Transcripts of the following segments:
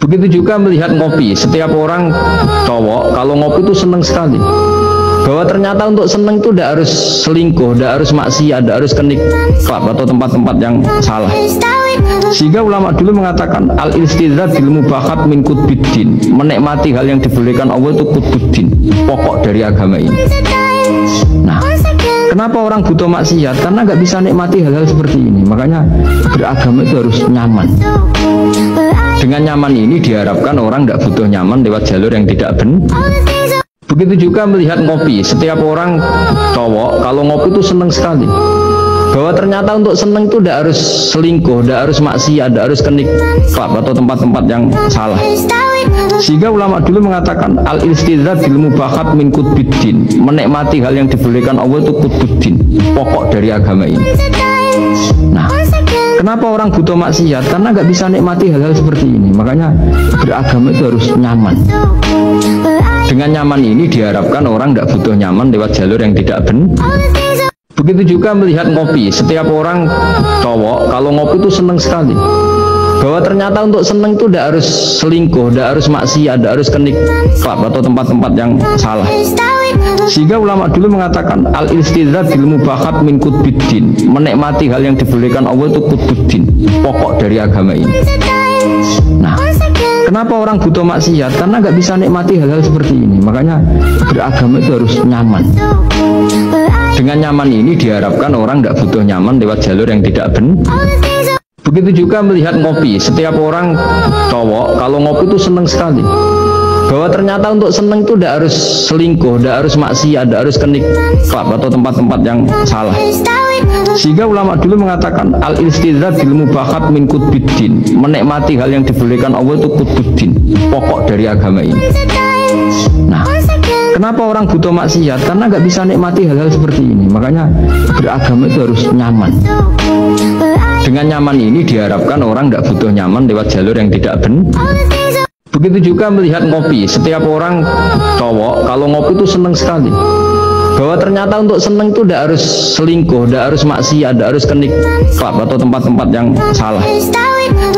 Begitu juga melihat ngopi. Setiap orang cowok kalau ngopi itu senang sekali. Bahwa ternyata untuk senang itu tidak harus selingkuh, tidak harus maksiat, tidak harus ke klub atau tempat-tempat yang salah. Sehingga ulama dulu mengatakan al-istidza bil mubahat min qutbiddin, menikmati hal yang dibolehkan Allah itu qutbuddin, pokok dari agama ini. Nah, kenapa orang butuh maksiat? Karena nggak bisa nikmati hal-hal seperti ini. Makanya beragama itu harus nyaman. Dengan nyaman ini diharapkan orang tidak butuh nyaman lewat jalur yang tidak benar. Begitu juga melihat ngopi. Setiap orang cowok kalau ngopi itu senang sekali. Bahwa ternyata untuk senang itu tidak harus selingkuh, tidak harus maksiat, tidak harus ke klub atau tempat-tempat yang salah. Sehingga ulama dulu mengatakan al-istidza bil mubahat min qutbiddin, menikmati hal yang dibolehkan Allah itu qutbuddin, pokok dari agama ini. Nah, kenapa orang butuh maksiat? Karena nggak bisa nikmati hal-hal seperti ini. Makanya beragama itu harus nyaman. Dengan nyaman ini diharapkan orang tidak butuh nyaman lewat jalur yang tidak benar. Begitu juga melihat ngopi. Setiap orang cowok kalau ngopi itu senang sekali. Bahwa ternyata untuk senang itu tidak harus selingkuh, tidak harus maksiat, tidak harus ke klub atau tempat-tempat yang salah. Sehingga ulama dulu mengatakan al-istidza bil mubahat min qutbiddin, menikmati hal yang dibolehkan Allah itu qutbuddin, pokok dari agama ini. Nah, kenapa orang butuh maksiat? Karena nggak bisa nikmati hal-hal seperti ini. Makanya beragama itu harus nyaman. Dengan nyaman ini diharapkan orang tidak butuh nyaman lewat jalur yang tidak benar. Begitu juga melihat ngopi. Setiap orang cowok kalau ngopi itu senang sekali. Bahwa ternyata untuk senang itu tidak harus selingkuh, tidak harus maksiat, tidak harus ke klub atau tempat-tempat yang salah. Sehingga ulama dulu mengatakan al-istidza bil mubahat min qutbiddin, menikmati hal yang dibolehkan Allah itu qutbuddin, pokok dari agama ini. Nah, kenapa orang butuh maksiat? Karena nggak bisa nikmati hal-hal seperti ini. Makanya beragama itu harus nyaman. Dengan nyaman ini diharapkan orang tidak butuh nyaman lewat jalur yang tidak benar. Begitu juga melihat ngopi. Setiap orang cowok kalau ngopi itu senang sekali. Bahwa ternyata untuk senang itu tidak harus selingkuh, tidak harus maksiat, tidak harus ke klub atau tempat-tempat yang salah.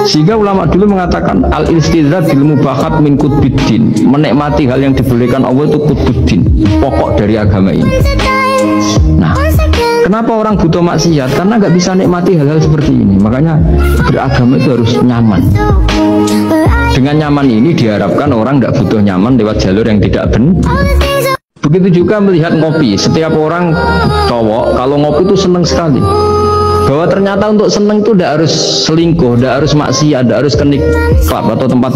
Sehingga ulama dulu mengatakan al-istidza bil mubahat min qutbiddin, menikmati hal yang dibolehkan Allah itu qutbuddin, pokok dari agama ini. Nah, kenapa orang butuh maksiat? Karena nggak bisa nikmati hal-hal seperti ini. Makanya beragama itu harus nyaman. Dengan nyaman ini diharapkan orang tidak butuh nyaman lewat jalur yang tidak benar. Begitu juga melihat ngopi. Setiap orang cowok kalau ngopi itu senang sekali. Bahwa ternyata untuk senang itu tidak harus selingkuh, tidak harus maksiat, tidak harus ke klub atau tempat